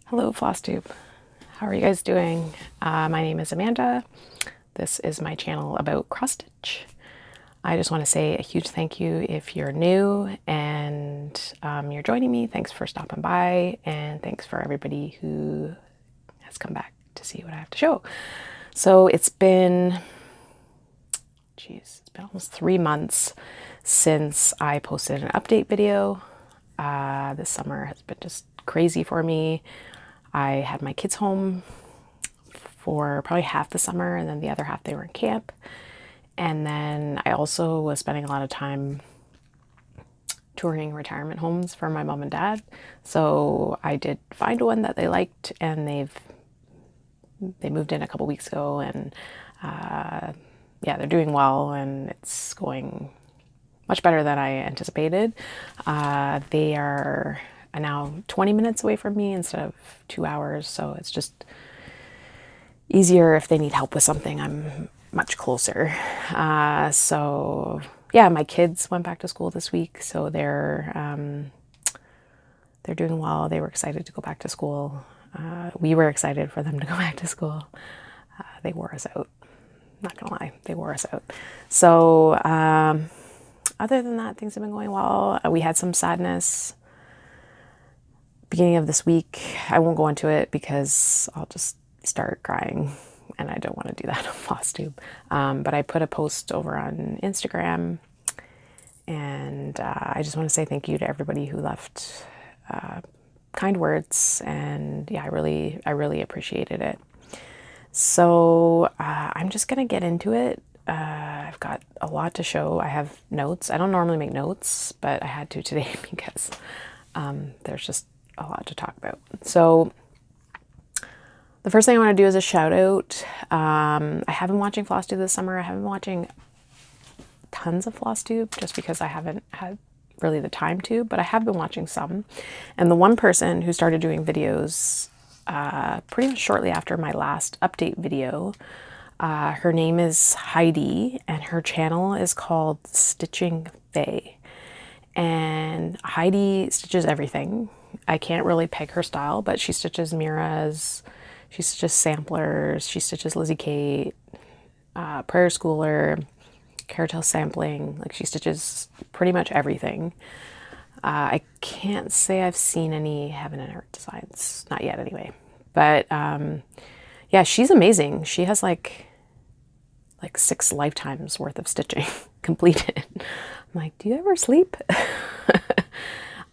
Hello, Flosstube. How are you guys doing? My name is Amanda. This is my channel about cross stitch. I just want to say a huge thank you if you're new and you're joining me. Thanks for stopping by, and thanks for everybody who has come back to see what I have to show. So it's been almost 3 months since I posted an update video. This summer has been just crazy for me. I had my kids home for probably half the summer, and then the other half they were in camp. And then I also was spending a lot of time touring retirement homes for my mom and dad. So I did find one that they liked, and they moved in a couple weeks ago, and yeah, they're doing well, and it's going much better than I anticipated. They are now 20 minutes away from me instead of 2 hours, so it's just easier if they need help with something. I'm much closer. So yeah, my kids went back to school this week, so they're doing well. They were excited to go back to school. We were excited for them to go back to school. They wore us out. Not gonna lie, they wore us out. So other than that, things have been going well. We had some sadness beginning of this week. I won't go into it because I'll just start crying, and I don't want to do that on Flosstube. But I put a post over on Instagram, and I just want to say thank you to everybody who left kind words, and yeah, I really appreciated it. So I'm just gonna get into it. I've got a lot to show. I have notes. I don't normally make notes, but I had to today because there's just a lot to talk about. So the first thing I want to do is a shout out. I have been watching Flosstube this summer. I haven't been watching tons of Flosstube just because I haven't had really the time to, but I have been watching some. And the one person who started doing videos pretty much shortly after my last update video, her name is Heidi, and her channel is called Stitching Faye. And Heidi stitches everything. I can't really peg her style, but she stitches Miras, she stitches samplers, she stitches Lizzie Kate, Prayer Schooler, Carousel sampling. Like, she stitches pretty much everything. I can't say I've seen any Heaven and Earth designs, not yet anyway. But yeah, she's amazing. She has like 6 lifetimes worth of stitching completed. I'm like, do you ever sleep?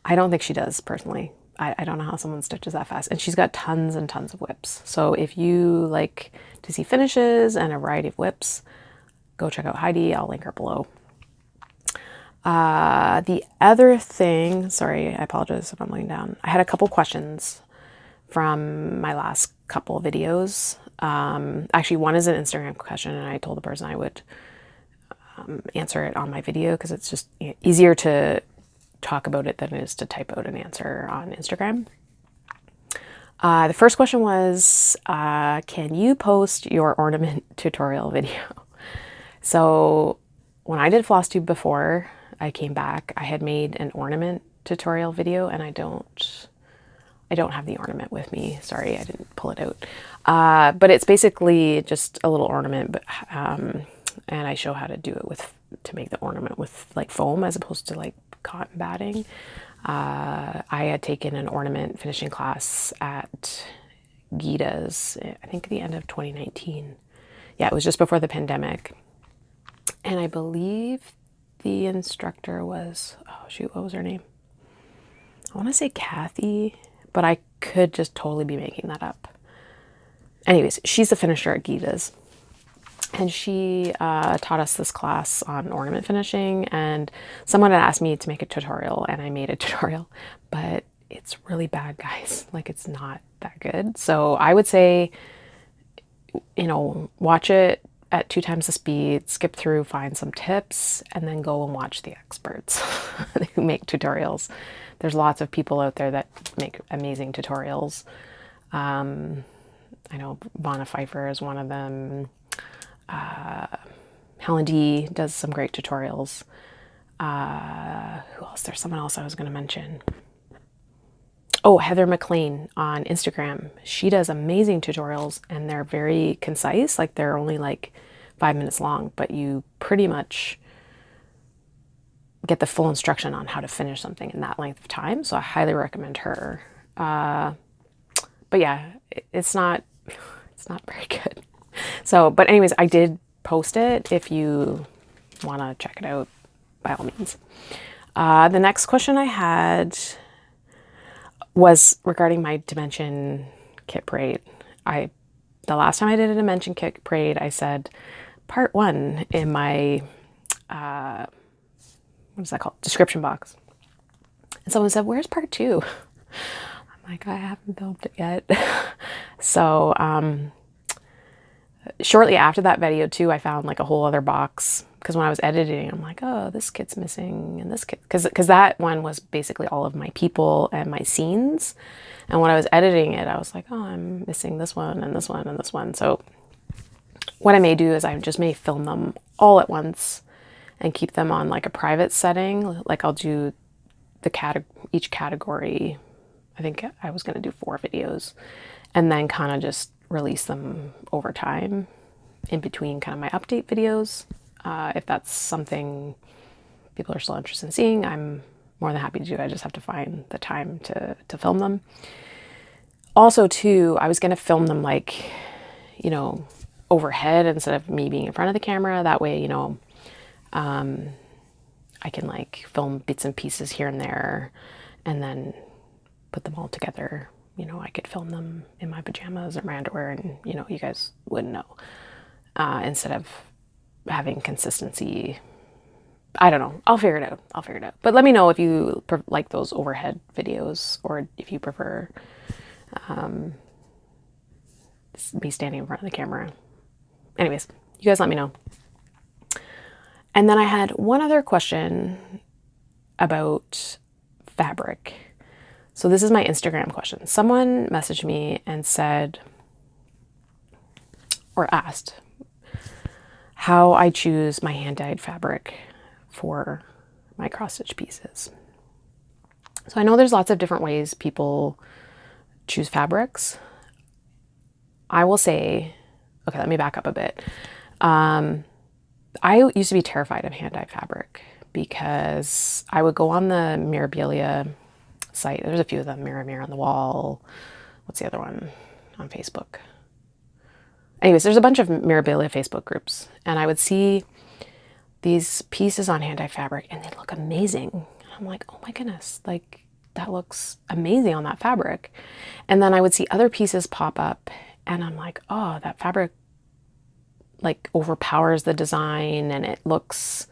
I don't think she does personally. I don't know how someone stitches that fast. And she's got tons and tons of whips. So if you like to see finishes and a variety of whips, go check out Heidi. I'll link her below. The other thing, sorry, I apologize if I'm laying down. I had a couple questions from my last couple of videos. Actually, one is an Instagram question, and I told the person I would answer it on my video because it's just easier to talk about it than it is to type out an answer on Instagram. The first question was, can you post your ornament tutorial video? So when I did Flosstube before I came back, I had made an ornament tutorial video, and I don't have the ornament with me. Sorry, I didn't pull it out. But it's basically just a little ornament, but and I show how to do it to make the ornament with like foam as opposed to like cotton batting. I had taken an ornament finishing class at Gita's, I think the end of 2019. Yeah, it was just before the pandemic. And I believe the instructor was, oh shoot, what was her name? I want to say Kathy, but I could just totally be making that up. Anyways, she's the finisher at Gita's. And she taught us this class on ornament finishing, and someone had asked me to make a tutorial, and I made a tutorial, but it's really bad, guys. Like, it's not that good. So I would say, you know, watch it at 2 times the speed, skip through, find some tips, and then go and watch the experts who make tutorials. There's lots of people out there that make amazing tutorials. I know Pfeiffer is one of them. Helen D does some great tutorials. Who else? There's someone else I was going to mention. Oh, Heather McLean on Instagram. She does amazing tutorials and they're very concise. Like they're only like 5 minutes long, but you pretty much get the full instruction on how to finish something in that length of time. So I highly recommend her. But yeah, it's not very good. So, but anyways, I did post it. If you want to check it out, by all means. The next question I had was regarding my Dimension kit parade. The last time I did a Dimension kit parade, I said part 1 in my, what is that called? Description box. And someone said, where's part 2? I'm like, I haven't filmed it yet. So, shortly after that video too, I found like a whole other box because when I was editing, I'm like, oh, this kit's missing and this kit, because that one was basically all of my people and my scenes. And when I was editing it, I was like, oh, I'm missing this one and this one and this one. So what I may do is I just may film them all at once and keep them on like a private setting. Like I'll do each category. I think I was going to do 4 videos and then kind of just release them over time in between kind of my update videos. If that's something people are still interested in seeing, I'm more than happy to do it. I just have to find the time to film them. Also too, I was going to film them like, you know, overhead instead of me being in front of the camera. That way, you know, I can like film bits and pieces here and there and then put them all together. You know, I could film them in my pajamas or my underwear and, you know, you guys wouldn't know. Instead of having consistency. I don't know. I'll figure it out. I'll figure it out. But let me know if you like those overhead videos or if you prefer me standing in front of the camera. Anyways, you guys let me know. And then I had one other question about fabric. So this is my Instagram question. Someone messaged me and said, or asked, how I choose my hand-dyed fabric for my cross-stitch pieces. So I know there's lots of different ways people choose fabrics. I will say, okay, let me back up a bit. I used to be terrified of hand-dyed fabric because I would go on the Mirabilia site. There's a few of them, Mirror on the Wall. What's the other one on Facebook? Anyways, there's a bunch of Mirabilia Facebook groups, and I would see these pieces on hand-dyed fabric, and they look amazing. I'm like, oh my goodness, like that looks amazing on that fabric. And then I would see other pieces pop up, and I'm like, oh, that fabric like overpowers the design, and it looks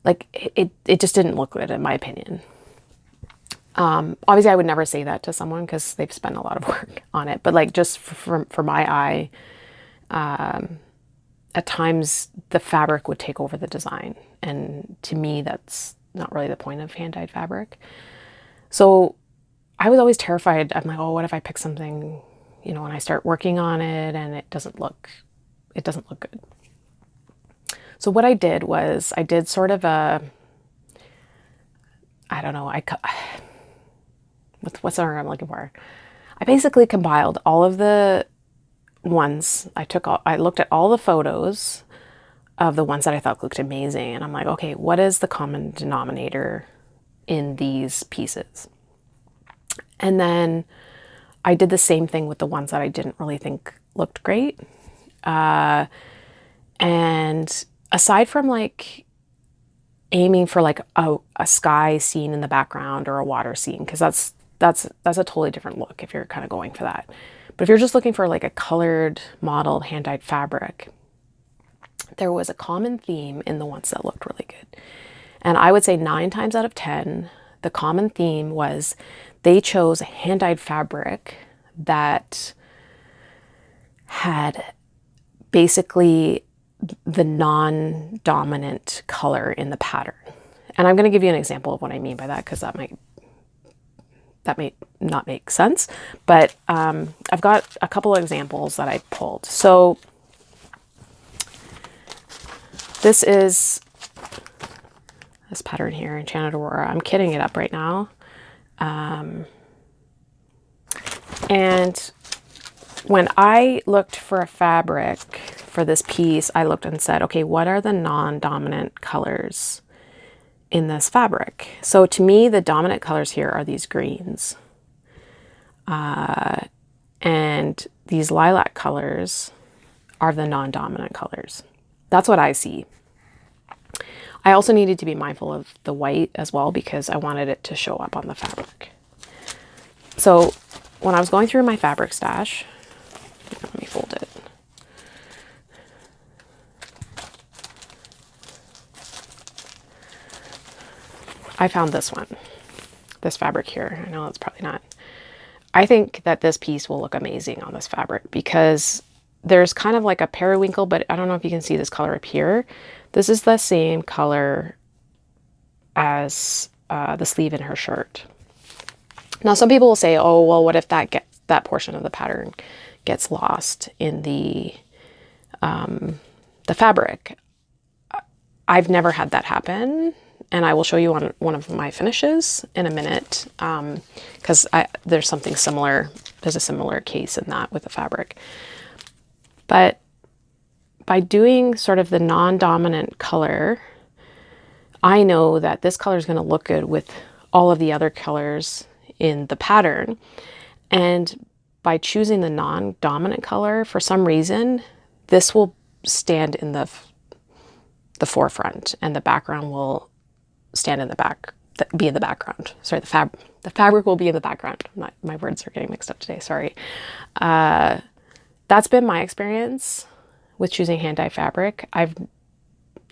like it just didn't look good in my opinion. Obviously, I would never say that to someone because they've spent a lot of work on it, but like just for my eye, at times the fabric would take over the design. And to me, that's not really the point of hand-dyed fabric. So I was always terrified. I'm like, oh, what if I pick something, you know, when I start working on it and it doesn't look good. So what I did was I did sort of a, I don't know, what's the word I'm looking for? I basically compiled all of the ones. I looked at all the photos of the ones that I thought looked amazing. And I'm like, okay, what is the common denominator in these pieces? And then I did the same thing with the ones that I didn't really think looked great. And aside from like aiming for like a sky scene in the background or a water scene, because that's a totally different look if you're kind of going for that. But if you're just looking for like a colored model hand-dyed fabric, there was a common theme in the ones that looked really good. And I would say 9 times out of 10, the common theme was they chose hand-dyed fabric that had basically the non-dominant color in the pattern. And I'm going to give you an example of what I mean by that, because that may not make sense, but I've got a couple of examples that I pulled. So this is this pattern here, Enchanted Aurora. I'm kitting it up right now. And when I looked for a fabric for this piece, I looked and said, okay, what are the non-dominant colors in this fabric? So to me, the dominant colors here are these greens. And these lilac colors are the non-dominant colors. That's what I see. I also needed to be mindful of the white as well because I wanted it to show up on the fabric. So when I was going through my fabric stash, let me fold it. I found this one, this fabric here. I know it's probably not. I think that this piece will look amazing on this fabric because there's kind of like a periwinkle, but I don't know if you can see this color up here. This is the same color as the sleeve in her shirt. Now, some people will say, oh, well, what if that portion of the pattern gets lost in the fabric? I've never had that happen. And I will show you on one of my finishes in a minute because there's something similar. There's a similar case in that with the fabric. But by doing sort of the non-dominant color, I know that this color is going to look good with all of the other colors in the pattern. And by choosing the non-dominant color, for some reason, this will stand in the forefront and the background will stand in the back, be in the background. Sorry, the fabric will be in the background. My words are getting mixed up today, sorry. That's been my experience with choosing hand dye fabric. I've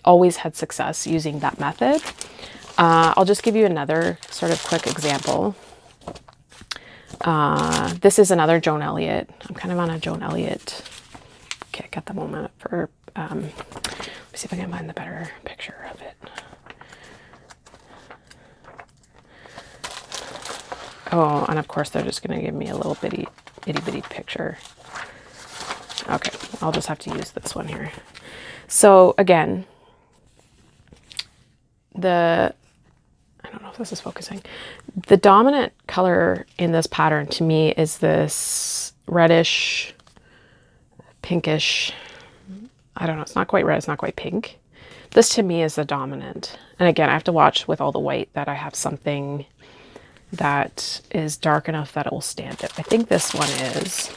always had success using that method. I'll just give you another sort of quick example. This is another Joan Elliott. I'm kind of on a Joan Elliott kick at the moment for, let me see if I can find the better picture of it. Oh, and of course they're just going to give me a little itty bitty picture. Okay, I'll just have to use this one here. So again, I don't know if this is focusing. The dominant color in this pattern to me is this reddish, pinkish, I don't know, it's not quite red, it's not quite pink. This to me is the dominant. And again, I have to watch with all the white that I have something that is dark enough that it will stand it. I think this one is.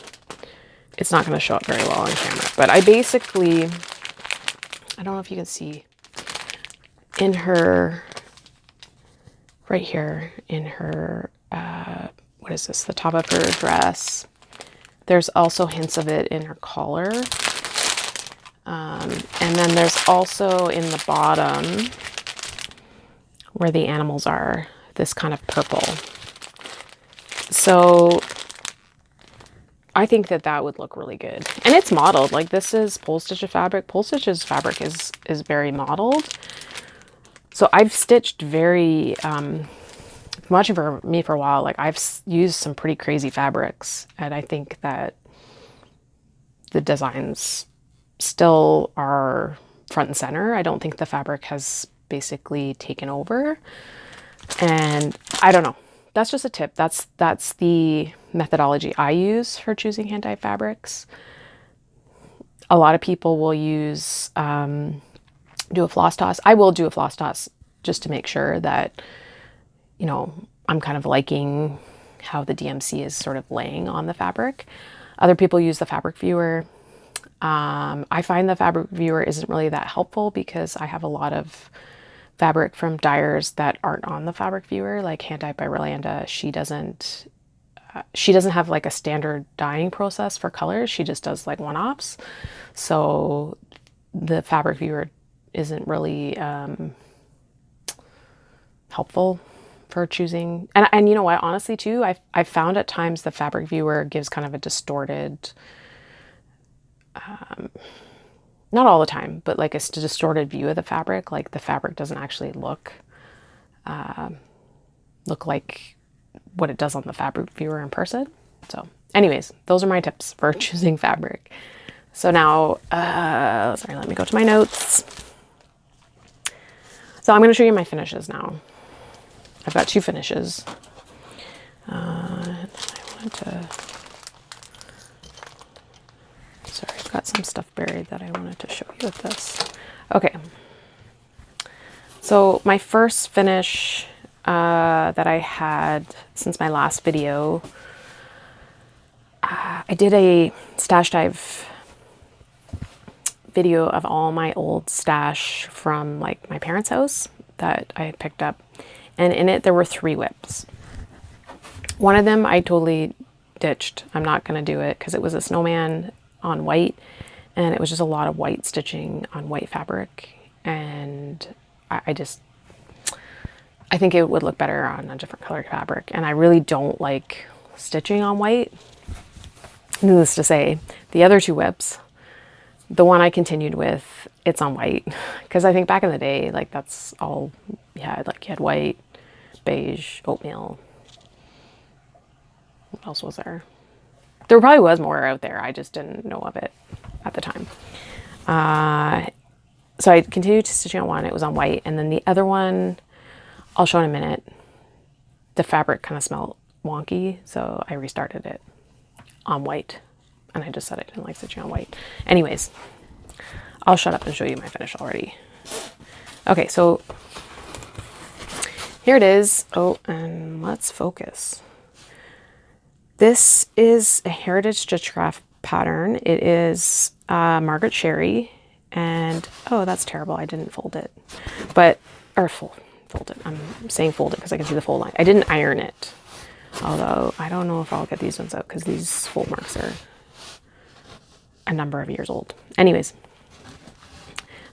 It's not going to show up very well on camera, but I basically, I don't know if you can see in her, right here in her, what is this? The top of her dress. There's also hints of it in her collar. And then there's also in the bottom where the animals are, this kind of purple. So I think that would look really good. And it's modeled, like this is Pole Stitch fabric. Pole Stitch's fabric is very modeled. So I've stitched very, much for me for a while, like I've used some pretty crazy fabrics. And I think that the designs still are front and center. I don't think the fabric has basically taken over. And I don't know. That's just a tip. That's the methodology I use for choosing hand dyed fabrics. A lot of people will use do a floss toss. I will do a floss toss just to make sure that, you know, I'm kind of liking how the DMC is sort of laying on the fabric. Other people use the fabric viewer. I find the fabric viewer isn't really that helpful because I have a lot of fabric from dyers that aren't on the fabric viewer, like Hand Dyed by Rolanda. She doesn't have like a standard dyeing process for colors. She just does like one-offs. So the fabric viewer isn't really helpful for choosing. And you know what, honestly too, I've found at times the fabric viewer gives kind of a distorted, not all the time, but like a distorted view of the fabric. Like the fabric doesn't actually look like what it does on the fabric viewer in person. So anyways, those are my tips for choosing fabric. So now, sorry, let me go to my notes. So I'm going to show you my finishes now. I've got two finishes. And I wanted to Got some stuff buried that I wanted to show you with this. Okay. So my first finish that I had since my last video, I did a stash dive video of all my old stash from like my parents' house that I had picked up. And in it, there were 3 whips. One of them I totally ditched. I'm not going to do it because it was a snowman on white, and it was just a lot of white stitching on white fabric. And I think it would look better on a different colored fabric. And I really don't like stitching on white. Needless to say, the other 2 whips, the one I continued with, it's on white. Because I think back in the day, like that's all you had. Like you had white, beige, oatmeal. What else was there? There probably was more out there. I just didn't know of it at the time. So I continued to stitch on one. It was on white. And then the other one, I'll show in a minute. The fabric kind of smelled wonky. So I restarted it on white. And I just said I didn't like stitching on white. Anyways, I'll shut up and show you my finish already. Okay, so here it is. Oh, and let's focus. This is a Heritage Stitchcraft pattern. It is Margaret Cherry, and oh, that's terrible. I didn't fold it, or fold it. I'm saying fold it because I can see the fold line. I didn't iron it, although I don't know if I'll get these ones out because these fold marks are a number of years old. Anyways,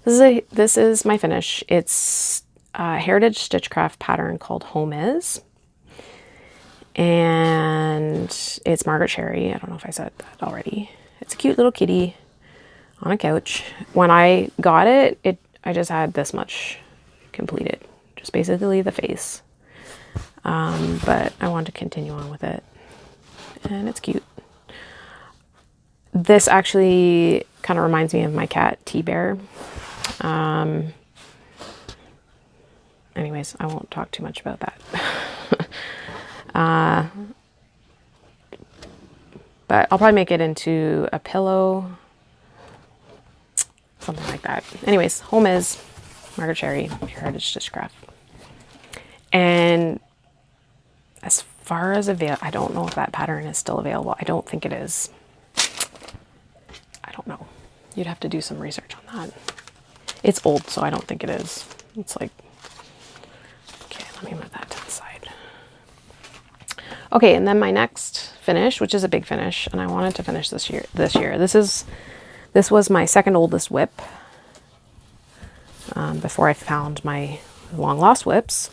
this is my finish. It's a Heritage Stitchcraft pattern called Home Is. And it's Margaret Cherry. I don't know if I said that already. It's a cute little kitty on a couch. When I got it, I just had this much completed. Just basically the face. But I wanted to continue on with it. And it's cute. This actually kind of reminds me of my cat, T-Bear. Anyways, I won't talk too much about that. But I'll probably make it into a pillow, something like that. Anyways, Home Is Margaret Cherry, Heritage Stitchcraft. And as far as I don't know if that pattern is still available. I don't think it is. I don't know. You'd have to do some research on that. It's old, so I don't think it is. It's like, okay, let me move that to the side. Okay, and then my next finish, which is a big finish, and I wanted to finish this year. This was my second oldest whip before I found my long lost whips.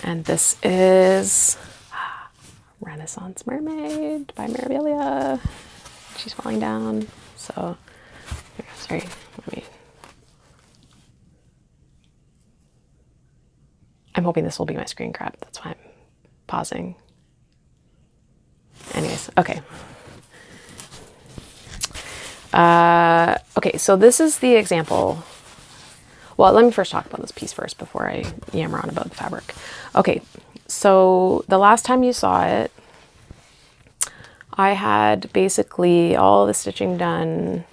And this is Renaissance Mermaid by Mirabilia. She's falling down. So, sorry, I'm hoping this will be my screen grab. That's why I'm pausing. Anyways, okay. Okay, so this is the example. Well, let me first talk about this piece first before I yammer on about the fabric. Okay, so the last time you saw it, I had basically all the stitching done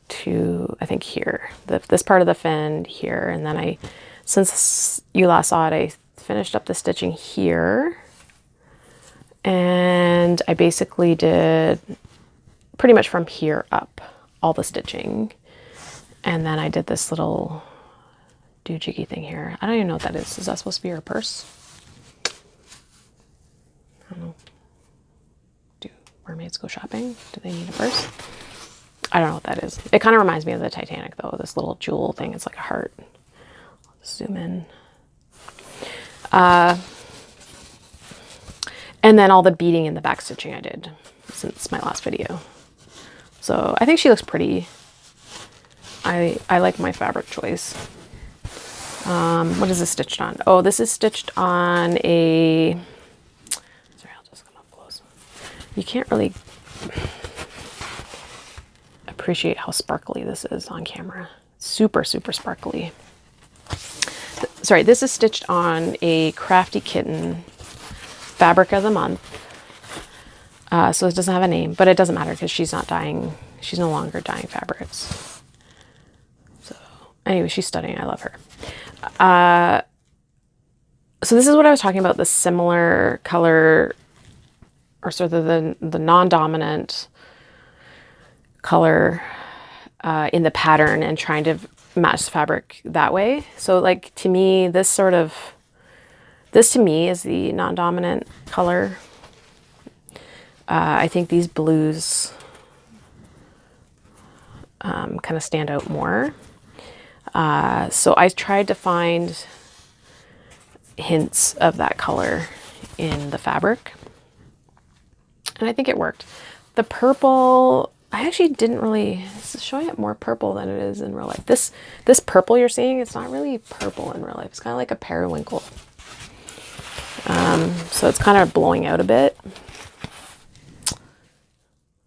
to, I think here, this part of the fin here, and then since you last saw it, I finished up the stitching here, and I basically did pretty much from here up all the stitching, and then I did this little doohickey thing here. I don't even know what that is. Is that supposed to be her purse? I don't know. Do mermaids go shopping? Do they need a purse? I don't know what that is. It kind of reminds me of the Titanic though, this little jewel thing. It's like a heart. Zoom in. And then all the beading and the back stitching I did since my last video. So I think she looks pretty. I like my fabric choice. What is this stitched on? Oh, this is stitched on a, sorry, I'll just come up close. You can't really appreciate how sparkly this is on camera. Super, super sparkly. Sorry, this is stitched on a Crafty Kitten Fabric of the Month So it doesn't have a name, but it doesn't matter because she's not dyeing. She's no longer dyeing fabrics. So anyway, she's studying. I love her. So this is what I was talking about, the similar color, or sort of the non-dominant color in the pattern, and trying to match the fabric that way. So like, to me, this to me is the non-dominant color. I think these blues kind of stand out more. So I tried to find hints of that color in the fabric, and I think it worked. The purple, I actually didn't really, this is showing up more purple than it is in real life. This purple you're seeing, it's not really purple in real life. It's kind of like a periwinkle. So it's kind of blowing out a bit.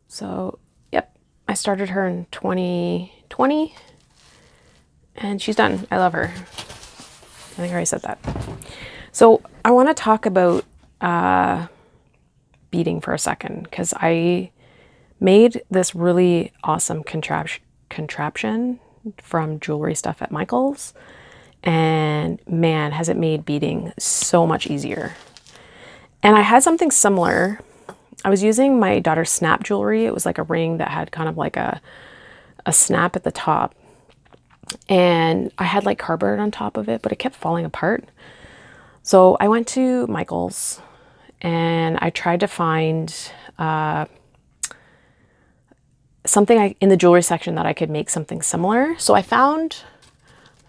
So, yep, I started her in 2020 and she's done. I love her. I think I already said that. So I want to talk about beading for a second, because I made this really awesome contraption from jewelry stuff at Michael's, and man, has it made beading so much easier. And I had something similar. I was using my daughter's snap jewelry. It was like a ring that had kind of like a snap at the top, and I had like cardboard on top of it, but it kept falling apart. So I went to Michael's and I tried to find something in the jewelry section that I could make something similar. So I found,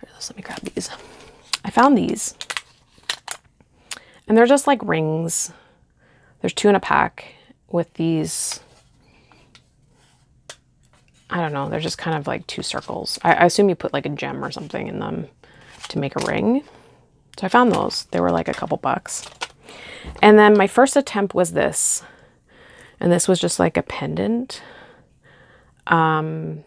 let me grab these. I found these, and they're just like rings. There's 2 in a pack with these, I don't know, they're just kind of like 2 circles. I assume you put like a gem or something in them to make a ring. So I found those. They were like a couple bucks. And then my first attempt was this. And this was just like a pendant. I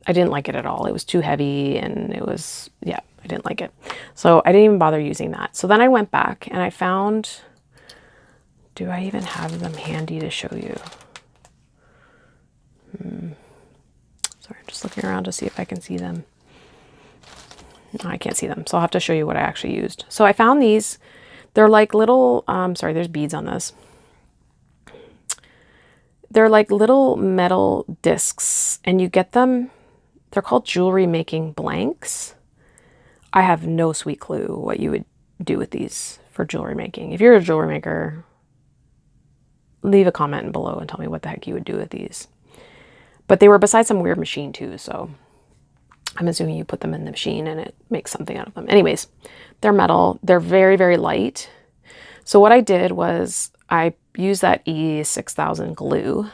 didn't like it at all. It was too heavy, and it was, yeah, I didn't like it. So I didn't even bother using that. So then I went back and I found, do I even have them handy to show you? Sorry, I'm just looking around to see if I can see them. No, I can't see them. So I'll have to show you what I actually used. So I found these. They're like little, sorry, there's beads on this. They're like little metal discs, and you get them, they're called jewelry making blanks. I have no sweet clue what you would do with these for jewelry making. If you're a jewelry maker, leave a comment below and tell me what the heck you would do with these. But they were beside some weird machine too, so I'm assuming you put them in the machine and it makes something out of them. Anyways, they're metal. They're very, very light. So what I did was I used that E6000 glue,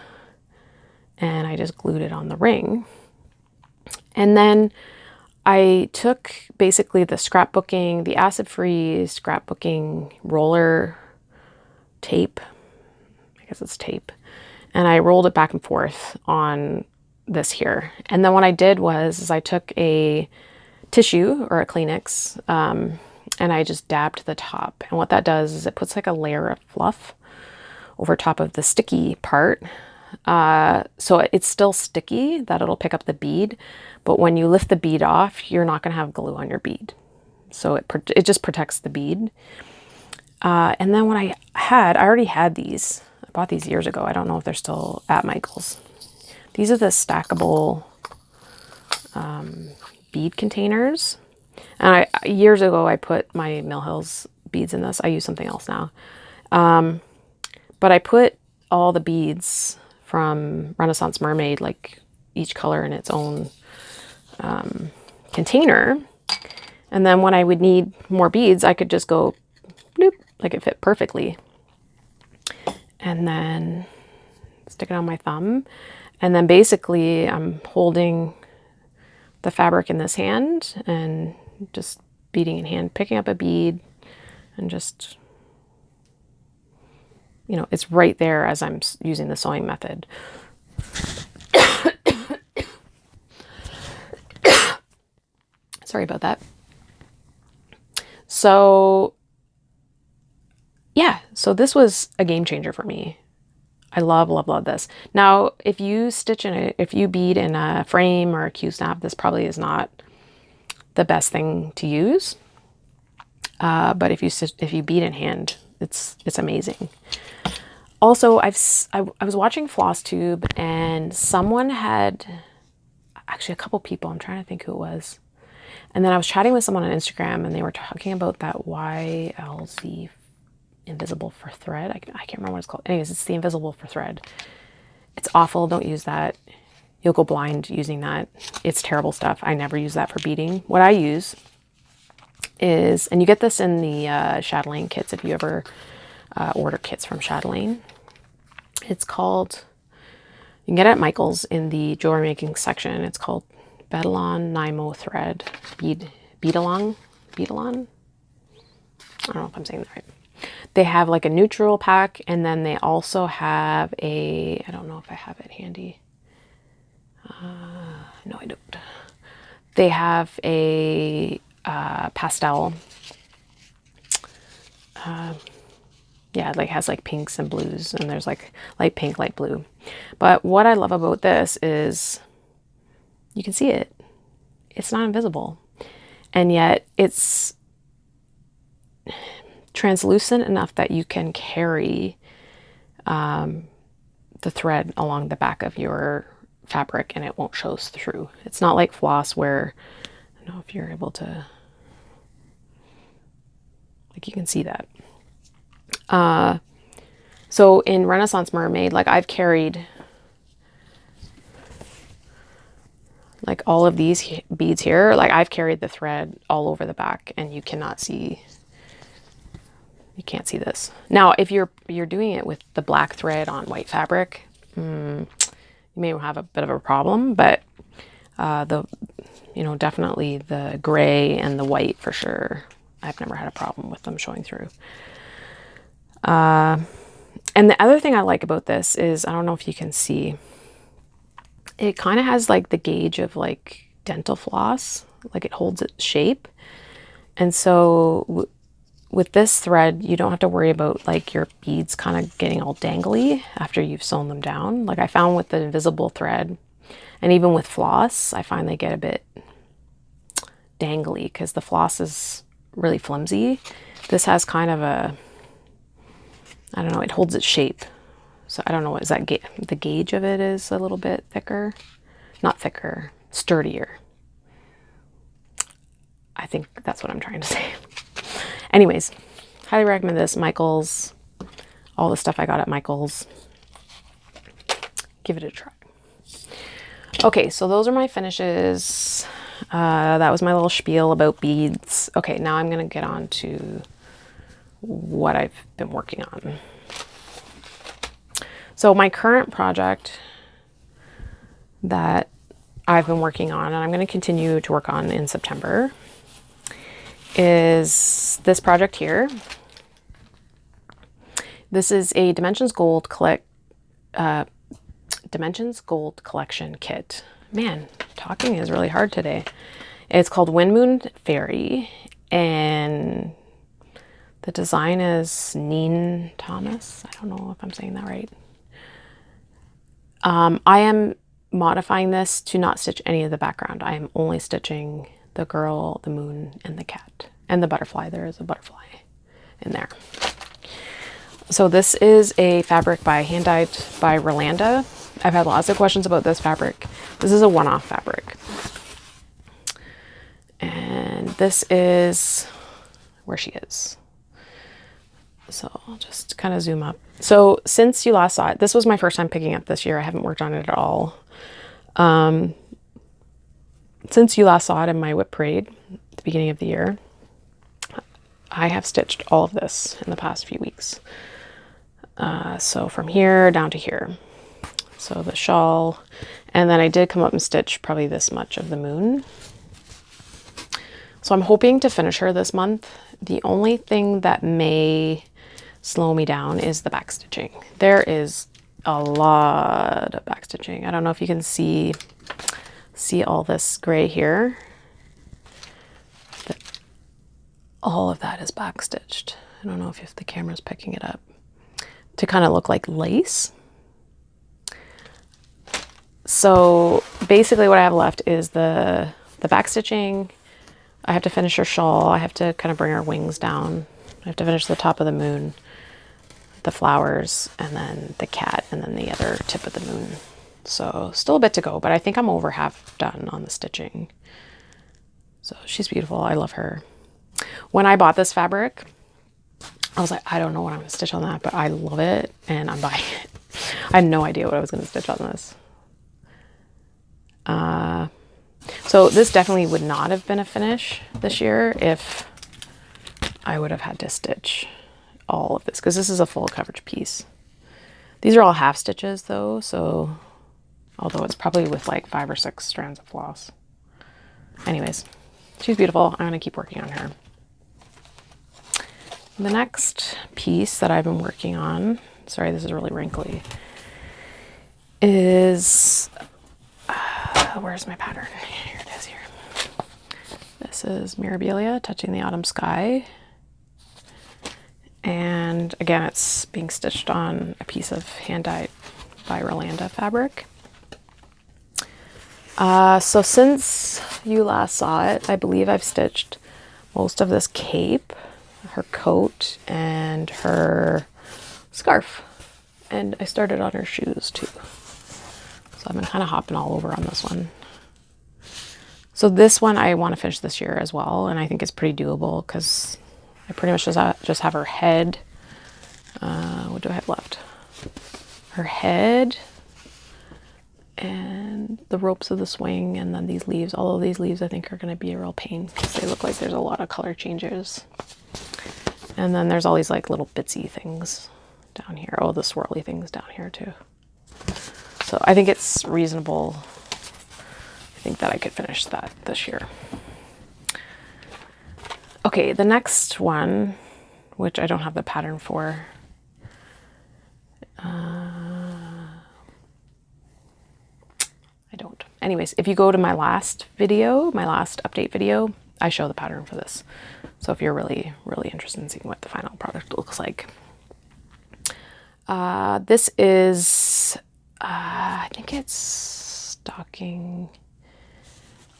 and I just glued it on the ring. And then I took basically the scrapbooking, the acid-free scrapbooking roller tape, I guess it's tape, and I rolled it back and forth on this here. And then what I did was I took a tissue or a Kleenex, and I just dabbed the top. And what that does is it puts like a layer of fluff over top of the sticky part. So it's still sticky, that it'll pick up the bead, but when you lift the bead off, you're not gonna have glue on your bead. So it just protects the bead. And then what I already had these. I bought these years ago. I don't know if they're still at Michael's. These are the stackable bead containers. And years ago, I put my Mill Hills beads in this. I use something else now. But I put all the beads from Renaissance Mermaid, like each color in its own container. And then when I would need more beads, I could just go bloop, like it fit perfectly. And then stick it on my thumb. And then basically I'm holding the fabric in this hand and just beading in hand, picking up a bead and just, you know, it's right there as I'm using the sewing method. Sorry about that. So yeah, so this was a game changer for me. I love, love, love this. Now, if you if you bead in a frame or a Q-snap, this probably is not the best thing to use. But if you bead in hand, it's amazing. Also, I was watching Flosstube, and someone had, actually a couple people, I'm trying to think who it was. And then I was chatting with someone on Instagram, and they were talking about that YLZ invisible for thread. I can't remember what it's called. Anyways, it's the invisible for thread. It's awful. Don't use that. You'll go blind using that. It's terrible stuff. I never use that for beading. What I use is, and you get this in the Chatelaine kits if you ever order kits from Chatelaine. It's called, you can get it at Michael's in the jewelry making section. It's called Bedalon Nymo Thread Beadalon. I don't know if I'm saying that right. They have like a neutral pack, and then they also have a, I don't know if I have it handy. No, I don't. They have a pastel. Yeah, it like has like pinks and blues, and there's like light pink, light blue. But what I love about this is you can see it. It's not invisible. And yet it's translucent enough that you can carry the thread along the back of your fabric and it won't show through. It's not like floss where, I don't know if you're able to, like you can see that. So in Renaissance Mermaid, like I've carried like all of these beads here, like I've carried the thread all over the back, and you cannot see, you can't see this. Now, if you're doing it with the black thread on white fabric, you may have a bit of a problem, but definitely the gray and the white for sure. I've never had a problem with them showing through. And the other thing I like about this is, I don't know if you can see, it kind of has like the gauge of like dental floss, like it holds its shape. And so with this thread, you don't have to worry about like your beads kind of getting all dangly after you've sewn them down. Like I found with the invisible thread, and even with floss, I find they get a bit dangly because the floss is really flimsy. This has kind of a, I don't know, it holds its shape. So I don't know, is that the gauge of it is a little bit thicker? Not thicker, sturdier. I think that's what I'm trying to say. Anyways, highly recommend this. Michael's, all the stuff I got at Michael's. Give it a try. Okay, so those are my finishes. That was my little spiel about beads. Okay, now I'm gonna get on to what I've been working on. So my current project that I've been working on, and I'm going to continue to work on in September, is this project here. This is a Dimensions Gold Collection kit. Man, talking is really hard today. It's called Wind Moon Fairy, and the design is Neen Thomas. I don't know if I'm saying that right. I am modifying this to not stitch any of the background. I am only stitching the girl, the moon, and the cat, and the butterfly. There is a butterfly in there. So this is a fabric hand dyed by Rolanda. I've had lots of questions about this fabric. This is a one-off fabric. And this is where she is. So I'll just kind of zoom up. So since you last saw it, this was my first time picking up this year. I haven't worked on it at all. Since you last saw it in my whip parade at the beginning of the year, I have stitched all of this in the past few weeks. So from here down to here. So the shawl, and then I did come up and stitch probably this much of the moon. So I'm hoping to finish her this month. The only thing that may slow me down is the back stitching. There is a lot of back stitching. I don't know if you can see all this gray here. All of that is back stitched. I don't know if the camera's picking it up, to kind of look like lace. So basically what I have left is the back stitching. I have to finish her shawl. I have to kind of bring her wings down. I have to finish the top of the moon, the flowers, and then the cat, and then the other tip of the moon. So still a bit to go, but I think I'm over half done on the stitching. So she's beautiful. I love her. When I bought this fabric, I was like, I don't know what I'm going to stitch on that, but I love it and I'm buying it. I had no idea what I was going to stitch on this. So this definitely would not have been a finish this year if I would have had to stitch all of this, because this is a full coverage piece. These are all half stitches though, so although it's probably with like 5 or 6 strands of floss. Anyways, she's beautiful. I'm going to keep working on her. The next piece that I've been working on, sorry, this is really wrinkly, is, where's my pattern? Here it is here. This is Mirabilia, Touching the Autumn Sky. And again, it's being stitched on a piece of hand-dyed by Rolanda fabric. So since you last saw it, I believe I've stitched most of this cape, her coat, and her scarf. And I started on her shoes too. So I've been kind of hopping all over on this one. So this one I want to finish this year as well, and I think it's pretty doable because I pretty much just have her head. What do I have left? Her head and the ropes of the swing, and then these leaves. All of these leaves I think are going to be a real pain because they look like there's a lot of color changes. And then there's all these like little bitsy things down here. Oh, the swirly things down here too. So I think it's reasonable. I think that I could finish that this year. Okay, the next one, which I don't have the pattern for. I don't. Anyways, if you go to my last video, my last update video, I show the pattern for this. So if you're really, really interested in seeing what the final product looks like. This is, I think it's stocking,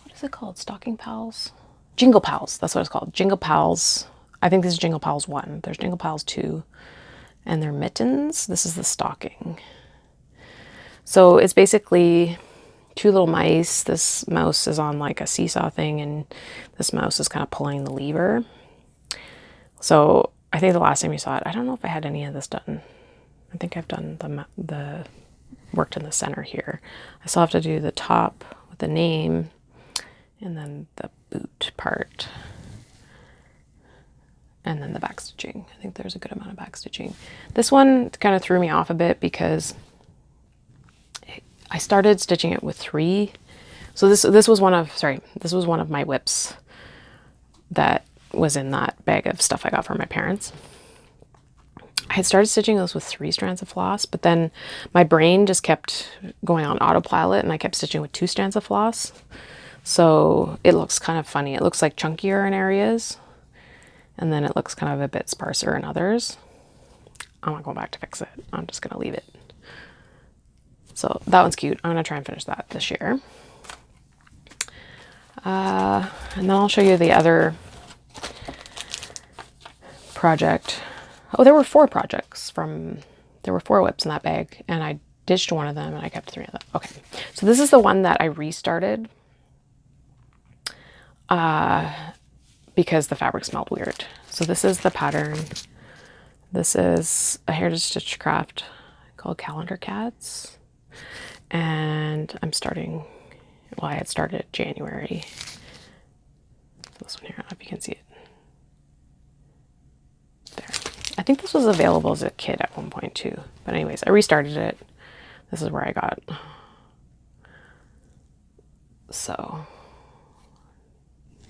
what is it called? Stocking Pals? Jingle Pals, that's what it's called. Jingle Pals. I think this is Jingle Pals 1. There's Jingle Pals 2. And they're mittens. This is the stocking. So it's basically 2 little mice. This mouse is on like a seesaw thing, and this mouse is kind of pulling the lever. So I think the last time you saw it, I don't know if I had any of this done. I think I've done the worked in the center here. I still have to do the top with the name and then the boot part. And then the back stitching. I think there's a good amount of back stitching. This one kind of threw me off a bit because I started stitching it with 3. So this was one of my whips that was in that bag of stuff I got from my parents. I had started stitching those with 3 strands of floss, but then my brain just kept going on autopilot and I kept stitching with 2 strands of floss. So it looks kind of funny. It looks like chunkier in areas, and then it looks kind of a bit sparser in others. I'm not going back to fix it. I'm just gonna leave it. So that one's cute. I'm gonna try and finish that this year. And then I'll show you the other project. Oh, there were 4 projects there were 4 whips in that bag, and I ditched one of them and I kept 3 of them. Okay, so this is the one that I restarted because the fabric smelled weird. So this is the pattern. This is a Heritage Stitch Craft called Calendar Cats. And I'm starting, well, I had started January. This one here, I don't know if you can see it. There. I think this was available as a kit at one point too. But anyways, I restarted it. This is where I got. So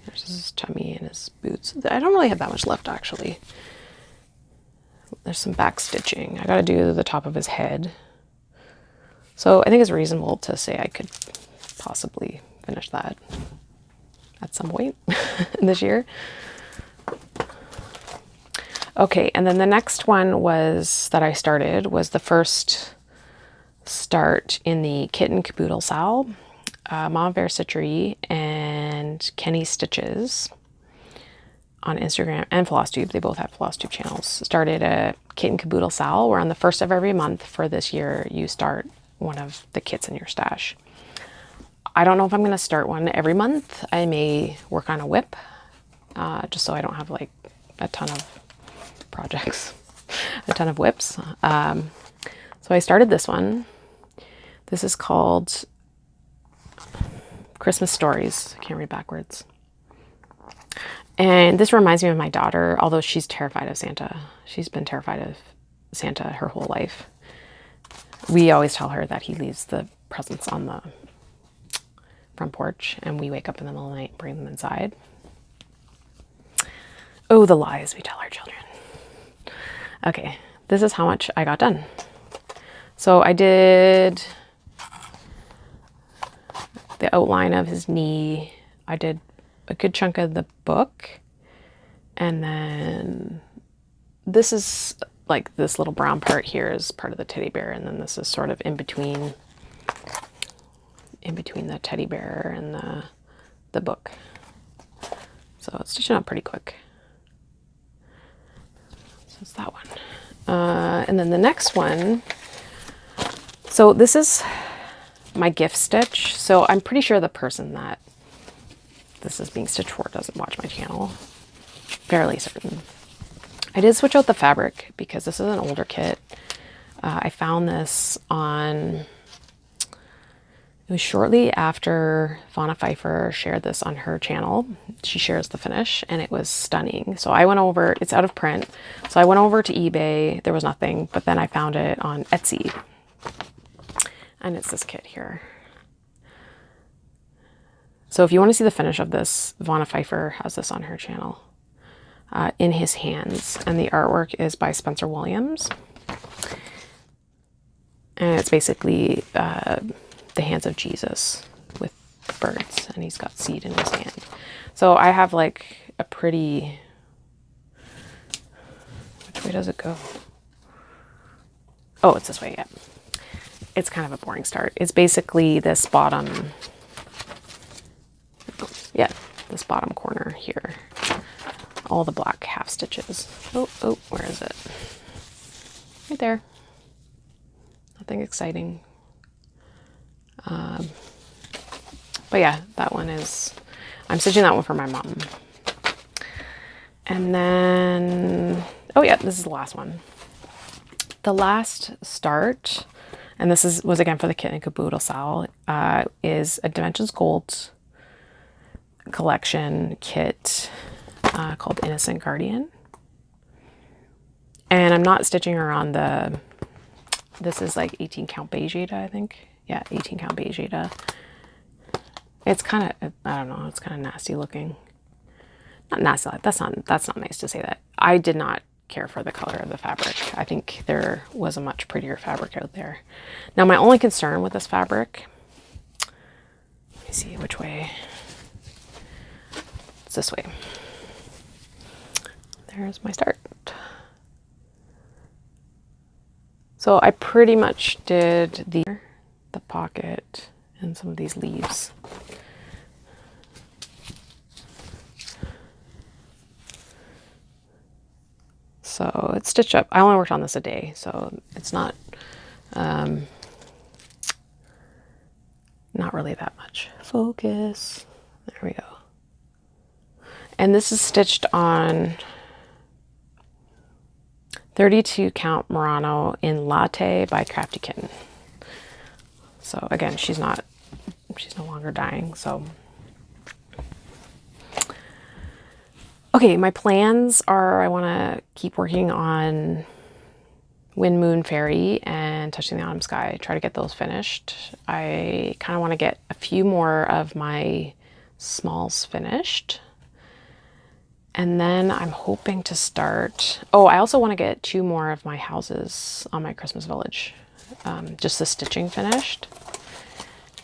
there's his tummy and his boots. I don't really have that much left actually. There's some back stitching. I got to do the top of his head. So I think it's reasonable to say I could possibly finish that at some point this year. Okay, and then the next one was that I started was the first start in the Kitten Caboodle Sal, Mama Bear Stitchery, and Kenny Stitches on Instagram, and Flosstube. They both have Flosstube channels. Started a Kitten Caboodle Sal, where on the first of every month for this year, you start one of the kits in your stash. I don't know if I'm going to start one every month. I may work on a whip, just so I don't have like a ton of projects, a ton of whips. So I started this one. This is called Christmas Stories. I can't read backwards. And this reminds me of my daughter, although she's terrified of Santa. She's been terrified of Santa her whole life. We always tell her that he leaves the presents on the front porch, and we wake up in the middle of the night and bring them inside. Oh, the lies we tell our children. Okay, this is how much I got done. So I did the outline of his knee. I did a good chunk of the book. And then this is like this little brown part here is part of the teddy bear. And then this is sort of in between the teddy bear and the book. So it's stitching up pretty quick. So it's that one. And then the next one, so this is my gift stitch. So I'm pretty sure the person that this is being stitched for doesn't watch my channel. Fairly certain. I did switch out the fabric because this is an older kit. I found this on, it was shortly after Pfeiffer shared this on her channel. She shares the finish and it was stunning. So I went over, it's out of print. So I went over to eBay, there was nothing, but then I found it on Etsy. And it's this kit here. So if you want to see the finish of this, Pfeiffer has this on her channel, In His Hands. And the artwork is by Spencer Williams. And it's basically the hands of Jesus with birds. And he's got seed in his hand. So I have like a pretty, which way does it go? Oh, it's this way, yeah. It's kind of a boring start. It's basically this bottom, yeah, this bottom corner here. All the black half stitches. Oh, where is it? Right there. Nothing exciting. But yeah, that one is, I'm stitching that one for my mom. And then, oh yeah, this is the last one. The last start, and this was again for the Kitten Caboodle Sal, is a Dimensions Gold collection kit called Innocent Guardian. And I'm not stitching her on the, this is like 18 count beige Aida, I think. Yeah, 18 count beige Aida. It's kind of, I don't know, it's kind of nasty looking. Not nasty, that's not nice to say that. I did not care for the color of the fabric. I think there was a much prettier fabric out there. Now my only concern with this fabric, let me see which way. It's this way. There's my start. So I pretty much did the pocket and some of these leaves. So it's stitched up. I only worked on this a day, so it's not not really that much. Focus. There we go. And this is stitched on 32 count Murano in Latte by Crafty Kitten. So again, she's no longer dying, so. Okay, my plans are I want to keep working on Wind, Moon, Fairy and Touching the Autumn Sky, try to get those finished. I kind of want to get a few more of my smalls finished. And then I'm hoping to start, oh, I also want to get 2 more of my houses on my Christmas village, just the stitching finished.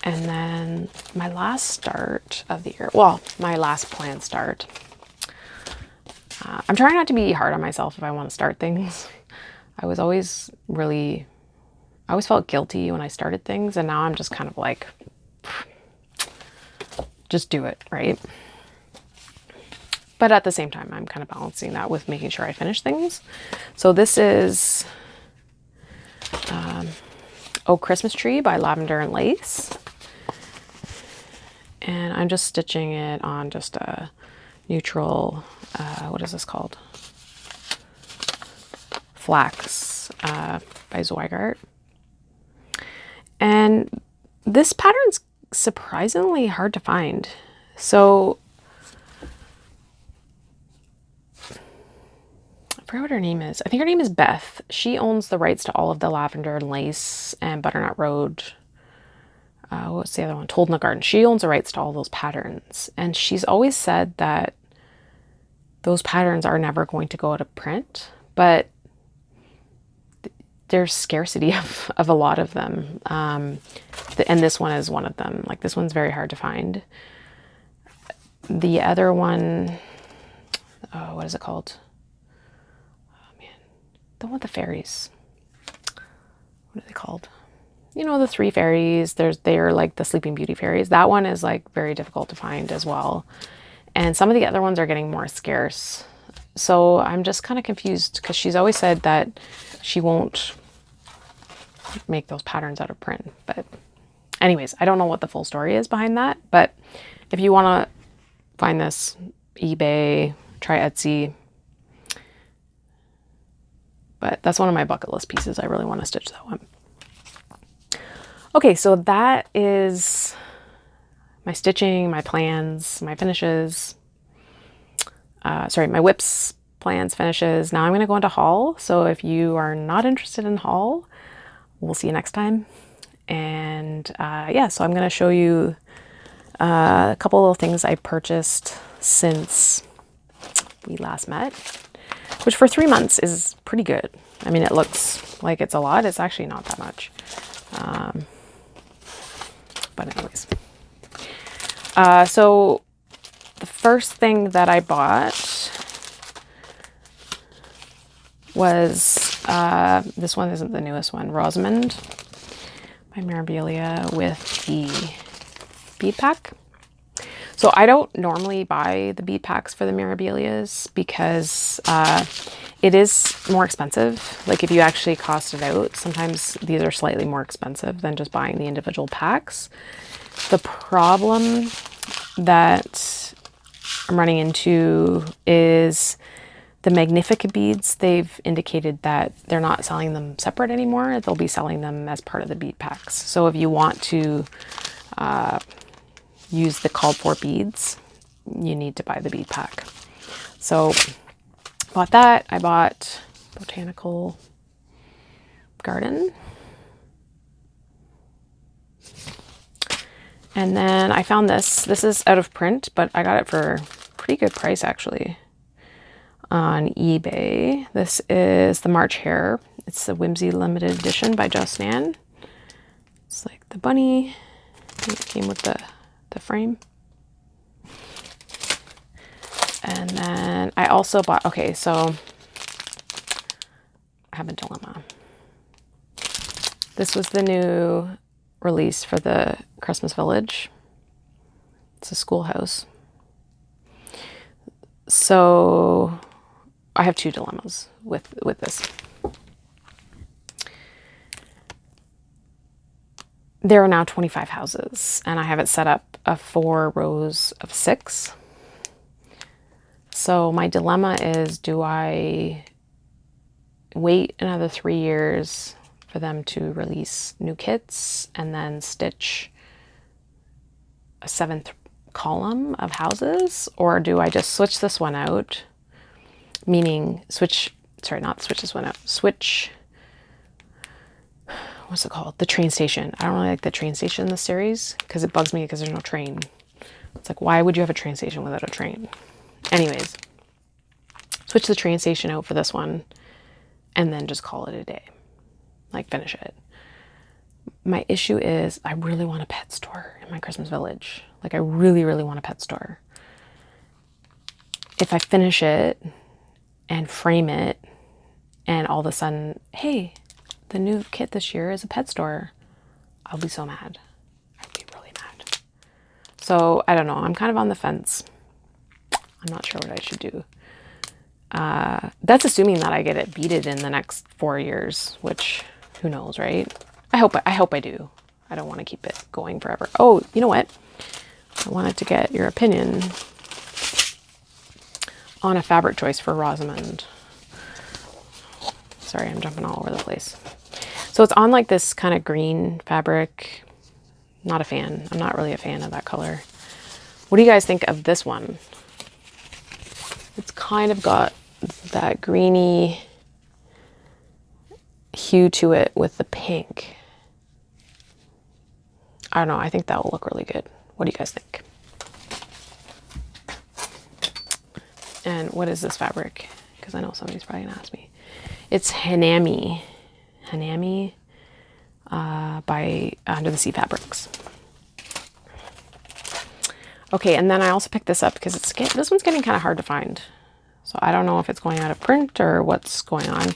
And then my last start of the year, well, my last planned start. I'm trying not to be hard on myself if I want to start things. I was always really I always felt guilty when I started things, and now I'm just kind of like, just do it, right? But at the same time, I'm kind of balancing that with making sure I finish things. So this is Oh Christmas Tree by Lavender and Lace. And I'm just stitching it on just a neutral, what is this called? Flax by Zweigart. And this pattern's surprisingly hard to find. So I forget what her name is. I think her name is Beth. She owns the rights to all of the Lavender and Lace and Butternut Road. What's the other one? Told in the Garden. She owns the rights to all those patterns. And she's always said that those patterns are never going to go out of print, but there's scarcity of a lot of them. And this one is one of them. Like, this one's very hard to find. The other one, oh, what is it called? Oh man, the one with the fairies. What are they called? You know, the 3 fairies. They're like the Sleeping Beauty fairies. That one is like very difficult to find as well. And some of the other ones are getting more scarce. So I'm just kind of confused because she's always said that she won't make those patterns out of print. But anyways, I don't know what the full story is behind that. But if you want to find this, eBay, try Etsy. But that's one of my bucket list pieces. I really want to stitch that one. Okay, so that is my stitching, my plans, my finishes. Sorry, my whips, plans, finishes. Now I'm going to go into haul. So if you are not interested in haul, we'll see you next time. And yeah, so I'm going to show you a couple of things I purchased since we last met, which for 3 months is pretty good. I mean, it looks like it's a lot. It's actually not that much. But anyways, so the first thing that I bought was, this one isn't the newest one, Rosmond by Mirabilia with the bead pack. So I don't normally buy the bead packs for the Mirabilias because it is more expensive. Like, if you actually cost it out, sometimes these are slightly more expensive than just buying the individual packs. The problem that I'm running into is the Magnifica beads. They've indicated that they're not selling them separate anymore. They'll be selling them as part of the bead packs. So if you want to use the called for beads, you need to buy the bead pack. So bought that. I bought Botanical Garden. And then I found this. This is out of print, but I got it for a pretty good price actually on eBay. This is the March Hare. It's the Whimsy limited edition by Just Nan. It's like the bunny. It came with the frame. And then I also bought, okay, so I have a dilemma. This was the new release for the Christmas Village. It's a schoolhouse. So I have 2 dilemmas with this. There are now 25 houses, and I have it set up of 4 rows of 6. So my dilemma is, do I wait another 3 years for them to release new kits and then stitch a 7th column of houses? Or do I just switch this one out? Meaning switch, sorry, not switch this one out. Switch, what's it called? The train station. I don't really like the train station in this series because it bugs me because there's no train. It's like, why would you have a train station without a train? Anyways, switch the train station out for this one and then just call it a day. Like, finish it. My issue is I really want a pet store in my Christmas Village. Like, I really, really want a pet store. If I finish it and frame it and all of a sudden, hey, the new kit this year is a pet store. I'll be so mad. I'll be really mad. So I don't know. I'm kind of on the fence. I'm not sure what I should do. That's assuming that I get it beaded in the next 4 years, which who knows, right? I hope I do. I don't want to keep it going forever. Oh, you know what? I wanted to get your opinion on a fabric choice for Rosamund. Sorry, I'm jumping all over the place. So it's on like this kind of green fabric. Not a fan. I'm not really a fan of that color. What do you guys think of this one? It's kind of got that greeny hue to it with the pink. I don't know. I think that will look really good. What do you guys think? And what is this fabric? Because I know somebody's probably gonna ask me. It's Hanami. Hanami by Under the Sea Fabrics. Okay, and then I also picked this up because this one's getting kind of hard to find. So I don't know if it's going out of print or what's going on,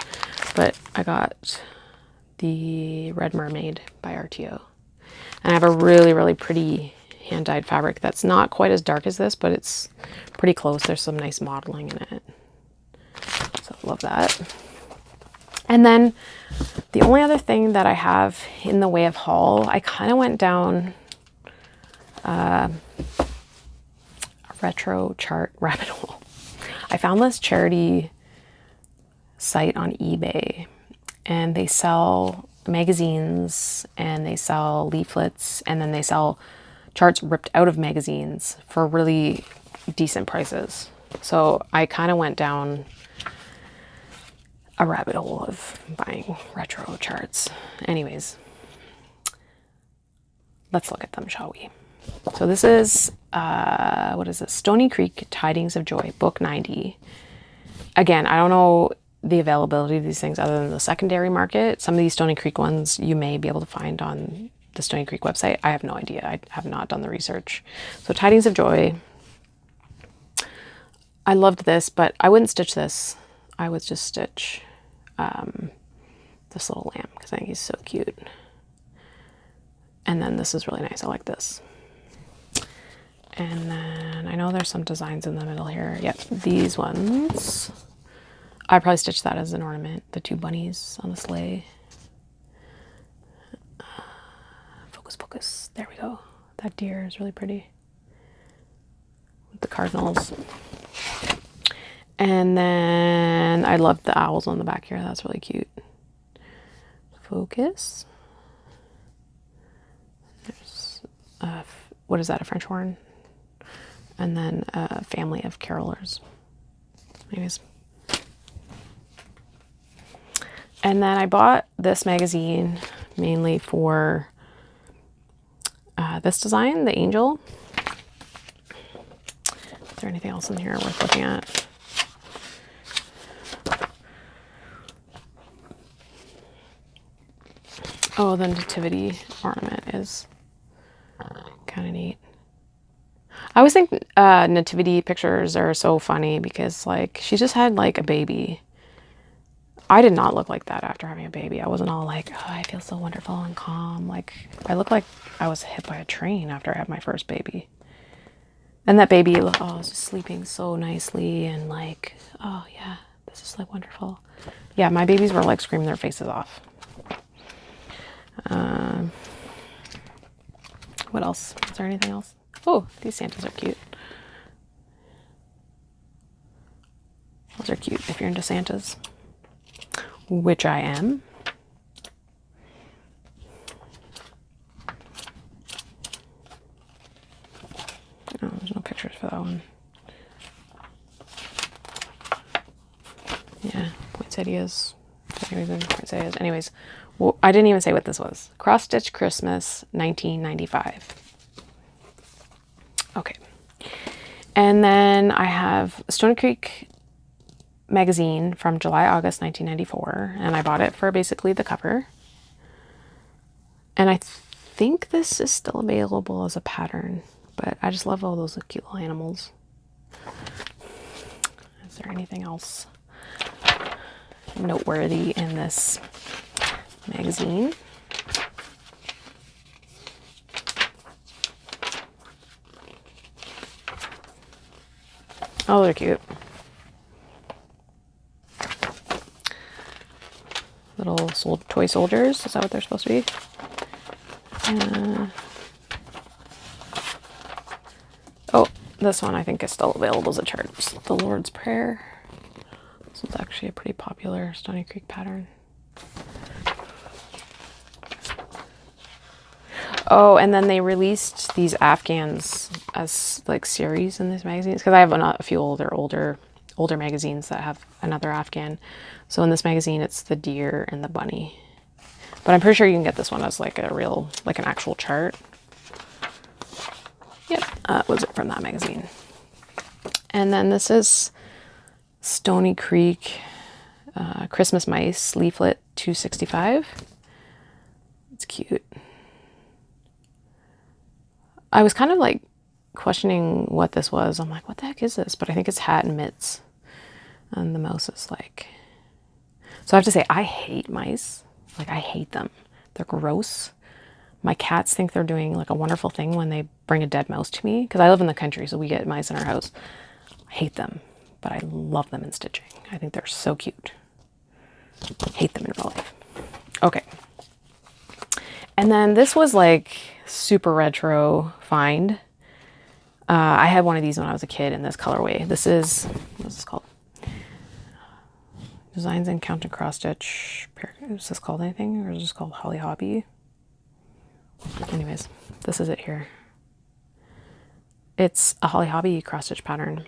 but I got the Red Mermaid by RTO. And I have a really, really pretty hand-dyed fabric that's not quite as dark as this, but it's pretty close. There's some nice modeling in it. So I love that. And then the only other thing that I have in the way of haul, I kind of went down a retro chart rabbit hole. I found this charity site on eBay, and they sell magazines and they sell leaflets, and then they sell charts ripped out of magazines for really decent prices. So I kind of went down a rabbit hole of buying retro charts. Anyways, let's look at them, shall we? So this is, what is this? Stony Creek, Tidings of Joy, book 90. Again, I don't know the availability of these things other than the secondary market. Some of these Stony Creek ones you may be able to find on the Stony Creek website. I have no idea. I have not done the research. So Tidings of Joy. I loved this, but I wouldn't stitch this. I would just stitch this little lamb because I think he's so cute. And then this is really nice. I like this. And then I know there's some designs in the middle here. Yep, these ones. I'd probably stitch that as an ornament. The two bunnies on the sleigh. Focus, focus. There we go. That deer is really pretty. With the cardinals. And then I love the owls on the back here. That's really cute. Focus. There's, what is that, a French horn? And then a family of carolers. Anyways. And then I bought this magazine mainly for this design, the angel. Is there anything else in here worth looking at? Oh, the nativity ornament is kind of neat. I always think nativity pictures are so funny because, like, she just had, like, a baby. I did not look like that after having a baby. I wasn't all like, oh, I feel so wonderful and calm. Like, I look like I was hit by a train after I had my first baby. And that baby, oh, was just sleeping so nicely and like, oh, yeah, this is, like, wonderful. Yeah, my babies were, like, screaming their faces off. What else? Is there anything else? Oh, these Santas are cute. Those are cute if you're into Santas, which I am. Oh, there's no pictures for that one. Yeah, poinsettias. Poinsettias. Anyways, well, I didn't even say what this was. Cross Stitch Christmas 1995. Okay. And then I have Stony Creek magazine from July, August 1994. And I bought it for basically the cover. And I think this is still available as a pattern. But I just love all those cute little animals. Is there anything else noteworthy in this magazine. Oh, they're cute. Little toy soldiers. Is that what they're supposed to be? Oh, this one I think is still available as a chart. It's the Lord's Prayer. This is actually a pretty popular Stoney Creek pattern. Oh, and then they released these Afghans as like series in these magazines, because I have a few older magazines that have another Afghan. So in this magazine, it's the deer and the bunny. But I'm pretty sure you can get this one as like a real, like an actual chart. Yep, was it from that magazine? And then this is Stoney Creek Christmas Mice leaflet 265. It's cute. I was kind of like questioning what this was. I'm like, what the heck is this? But I think it's hat and mitts. And the mouse is like... So I have to say, I hate mice. Like, I hate them. They're gross. My cats think they're doing like a wonderful thing when they bring a dead mouse to me. Because I live in the country, so we get mice in our house. I hate them, but I love them in stitching. I think they're so cute. Hate them in real life. Okay. And then this was like super retro find. I had one of these when I was a kid in this colorway. This is, what's this called? Designs in Count and Cross Stitch. Is this called anything, or is this called Holly Hobby? Anyways, this is it here. It's a Holly Hobby cross stitch pattern,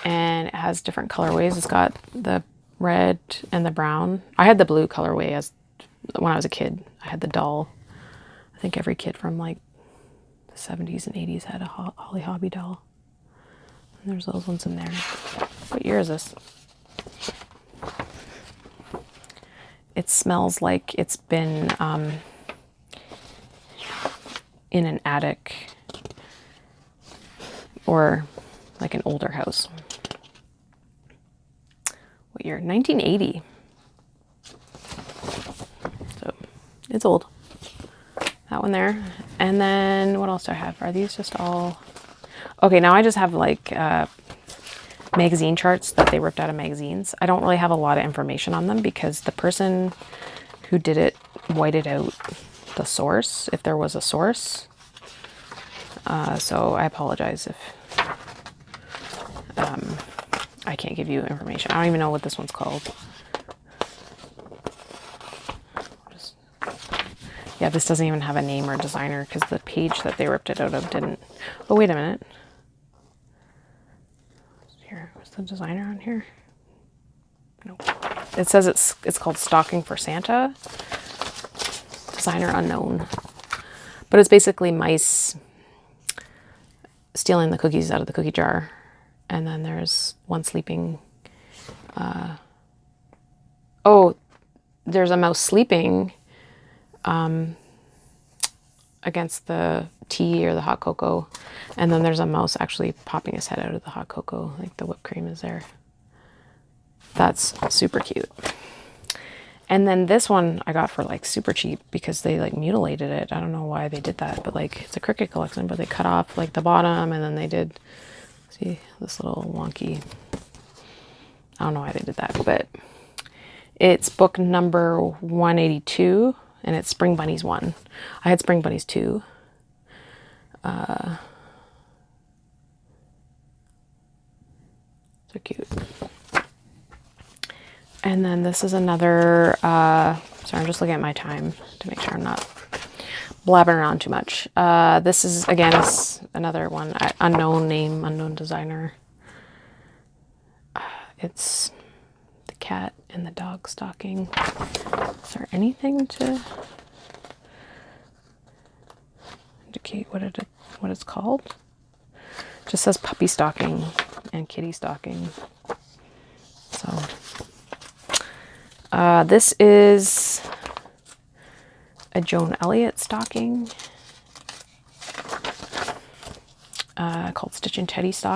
and it has different colorways. It's got the red and the brown. I had the blue colorway as when I was a kid. I had the doll. I think every kid from like the 70s and 80s had a Holly Hobby doll. And there's those ones in there. What year is this? It smells like it's been in an attic or like an older house. What year? 1980. So it's old. That one there. And then what else do I have? Are these just all... Okay, now I just have like magazine charts that they ripped out of magazines. I don't really have a lot of information on them because the person who did it whited out the source, if there was a source. So I apologize if I can't give you information. I don't even know what this one's called. Yeah, this doesn't even have a name or designer because the page that they ripped it out of didn't. Oh, wait a minute. Here, was the designer on here? Nope. It says it's called Stocking for Santa. Designer unknown. But it's basically mice stealing the cookies out of the cookie jar. And then there's one sleeping. Oh, there's a mouse sleeping against the tea or the hot cocoa. And then there's a mouse actually popping his head out of the hot cocoa. Like the whipped cream is there. That's super cute. And then this one I got for like super cheap because they like mutilated it. I don't know why they did that, but like it's a Cricut collection, but they cut off like the bottom and then they did, see this little wonky, I don't know why they did that, but it's book number 182 and it's Spring Bunnies 1. I had Spring Bunnies 2. So cute. And then this is another, sorry, I'm just looking at my time to make sure I'm not blabbering on too much. This is, again, is another one, unknown name, unknown designer. It's the cat and the dog stocking. Is there anything to indicate what it's called? It just says puppy stocking and kitty stocking. So... this is a Joan Elliott stocking called Stitch and Teddy stocking.